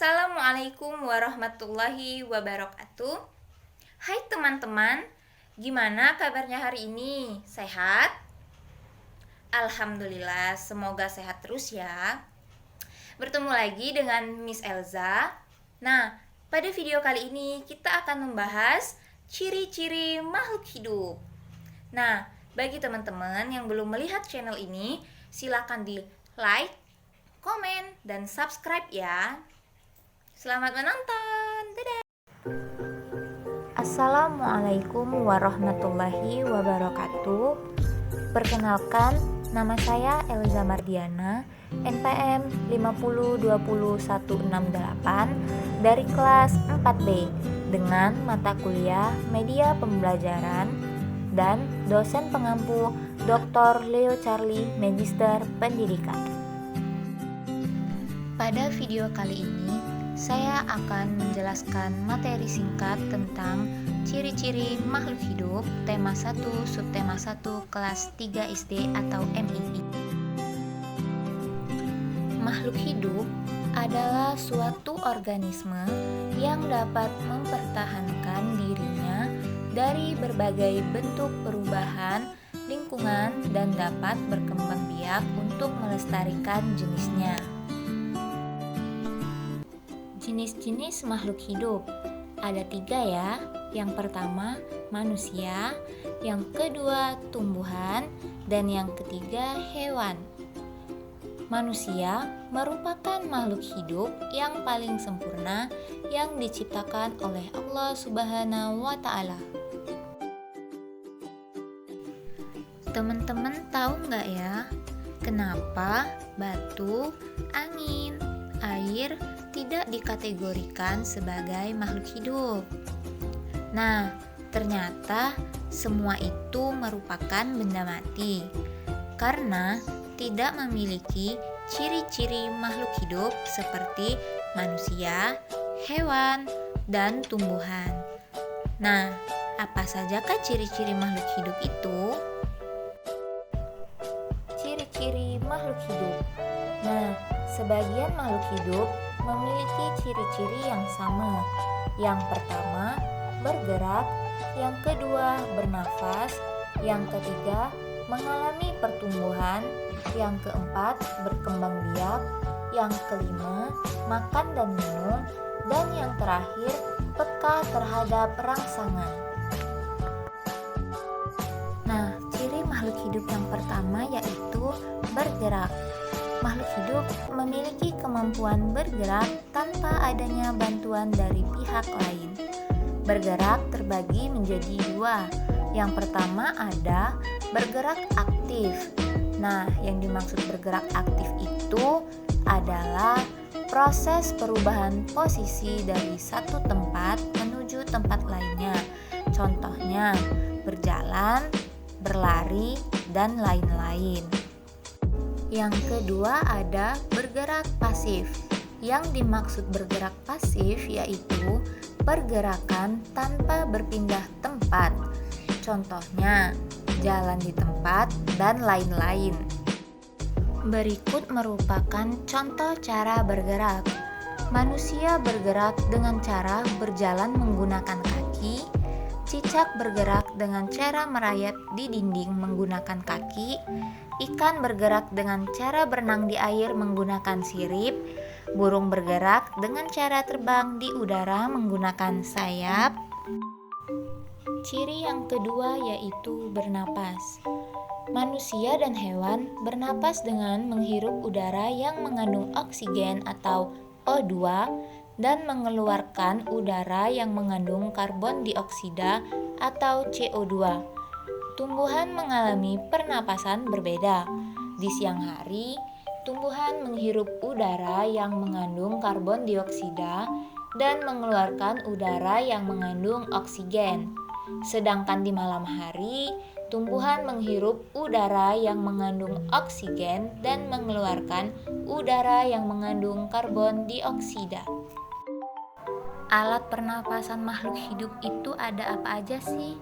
Assalamualaikum warahmatullahi wabarakatuh. Hai teman-teman, gimana kabarnya hari ini? Sehat? Alhamdulillah, semoga sehat terus ya. Bertemu lagi dengan Miss Elza. Nah, pada video kali ini kita akan membahas ciri-ciri makhluk hidup. Nah, bagi teman-teman yang belum melihat channel ini, silakan di like, komen, dan subscribe ya. Selamat menonton. Dadah. Assalamualaikum warahmatullahi wabarakatuh. Perkenalkan, nama saya Elza Mardiana, NPM 50201168 dari kelas 4B dengan mata kuliah Media Pembelajaran dan dosen pengampu Dr. Leo Charlie Magister Pendidikan. Pada video kali ini saya akan menjelaskan materi singkat tentang ciri-ciri makhluk hidup tema 1 subtema 1 kelas 3 SD atau MII. Makhluk hidup adalah suatu organisme yang dapat mempertahankan dirinya dari berbagai bentuk perubahan lingkungan dan dapat berkembang biak untuk melestarikan jenisnya. Jenis-jenis makhluk hidup ada 3 ya. Yang pertama manusia, yang kedua tumbuhan, dan yang ketiga hewan. Manusia merupakan makhluk hidup yang paling sempurna yang diciptakan oleh Allah Subhanahu wa Ta'ala. Teman-teman tahu nggak ya, kenapa batu, angin, air tidak dikategorikan sebagai makhluk hidup? Nah, ternyata semua itu merupakan benda mati karena tidak memiliki ciri-ciri makhluk hidup seperti manusia, hewan, dan tumbuhan. Nah, apa sajakah ciri-ciri makhluk hidup itu? Ciri-ciri makhluk hidup. Nah, sebagian makhluk hidup memiliki ciri-ciri yang sama. Yang pertama, bergerak, yang kedua, bernafas, yang ketiga, mengalami pertumbuhan, yang keempat, berkembang biak, yang kelima, makan dan minum, dan yang terakhir, peka terhadap rangsangan. Nah, ciri makhluk hidup yang pertama yaitu bergerak. Makhluk hidup memiliki kemampuan bergerak tanpa adanya bantuan dari pihak lain. Bergerak terbagi menjadi 2. Yang pertama ada bergerak aktif. Nah, yang dimaksud bergerak aktif itu adalah proses perubahan posisi dari satu tempat menuju tempat lainnya. Contohnya, berjalan, berlari, dan lain-lain. Yang kedua ada bergerak pasif. Yang dimaksud bergerak pasif yaitu pergerakan tanpa berpindah tempat. Contohnya, jalan di tempat dan lain-lain. Berikut merupakan contoh cara bergerak. Manusia bergerak dengan cara berjalan menggunakan kaki. Cicak bergerak dengan cara merayap di dinding menggunakan kaki. Ikan bergerak dengan cara berenang di air menggunakan sirip. Burung bergerak dengan cara terbang di udara menggunakan sayap. Ciri yang kedua yaitu bernapas. Manusia dan hewan bernapas dengan menghirup udara yang mengandung oksigen atau O2 dan mengeluarkan udara yang mengandung karbon dioksida atau CO2. Tumbuhan mengalami pernapasan berbeda. Di siang hari, tumbuhan menghirup udara yang mengandung karbon dioksida dan mengeluarkan udara yang mengandung oksigen. Sedangkan di malam hari, tumbuhan menghirup udara yang mengandung oksigen dan mengeluarkan udara yang mengandung karbon dioksida. Alat pernapasan makhluk hidup itu ada apa aja sih?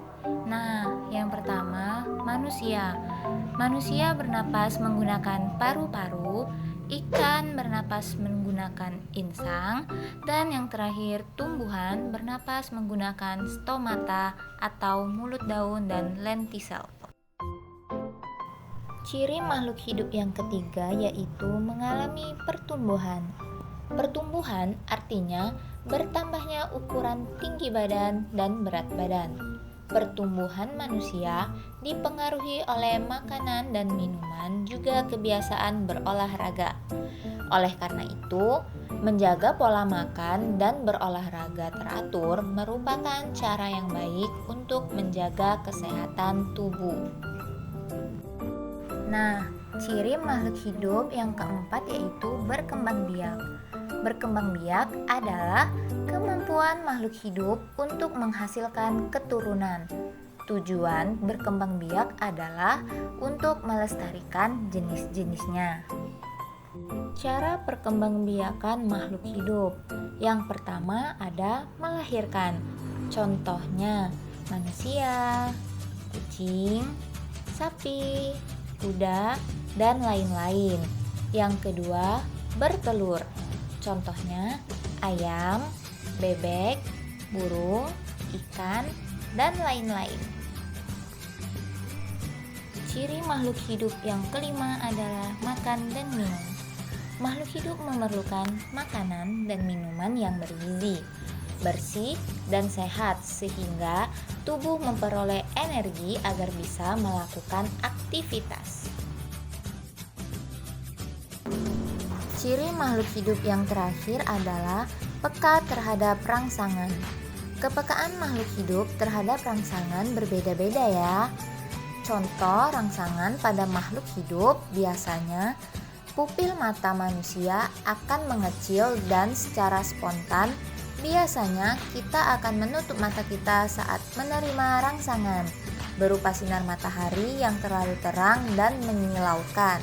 Nah, yang pertama, manusia. Manusia bernapas menggunakan paru-paru Ikan bernapas menggunakan insang, dan yang terakhir tumbuhan bernapas menggunakan stomata atau mulut daun dan lentisel. Ciri makhluk hidup yang ketiga yaitu mengalami pertumbuhan. Pertumbuhan artinya bertambahnya ukuran tinggi badan dan berat badan. Pertumbuhan manusia dipengaruhi oleh makanan dan minuman, juga kebiasaan berolahraga. Oleh karena itu, menjaga pola makan dan berolahraga teratur merupakan cara yang baik untuk menjaga kesehatan tubuh. Nah, ciri makhluk hidup yang keempat yaitu berkembang biak. Berkembang biak adalah kemampuan makhluk hidup untuk menghasilkan keturunan. Tujuan berkembang biak adalah untuk melestarikan jenis-jenisnya. Cara perkembangbiakan makhluk hidup. Yang pertama ada melahirkan. Contohnya manusia, kucing, sapi, kuda, dan lain-lain. Yang kedua, bertelur. Contohnya ayam, bebek, burung, ikan, dan lain-lain. Ciri makhluk hidup yang kelima adalah makan dan minum. Makhluk hidup memerlukan makanan dan minuman yang bergizi, bersih, dan sehat sehingga tubuh memperoleh energi agar bisa melakukan aktivitas. Ciri makhluk hidup yang terakhir adalah peka terhadap rangsangan. Kepekaan makhluk hidup terhadap rangsangan berbeda-beda ya. Contoh rangsangan pada makhluk hidup biasanya pupil mata manusia akan mengecil dan secara spontan biasanya kita akan menutup mata kita saat menerima rangsangan berupa sinar matahari yang terlalu terang dan menyilaukan.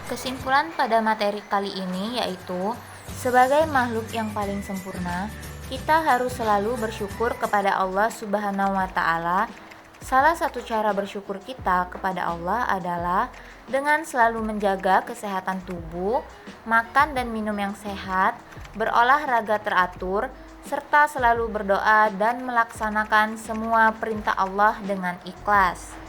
Kesimpulan pada materi kali ini yaitu, sebagai makhluk yang paling sempurna, kita harus selalu bersyukur kepada Allah Subhanahu wa Ta'ala. Salah satu cara bersyukur kita kepada Allah adalah dengan selalu menjaga kesehatan tubuh, makan dan minum yang sehat, berolahraga teratur, serta selalu berdoa dan melaksanakan semua perintah Allah dengan ikhlas.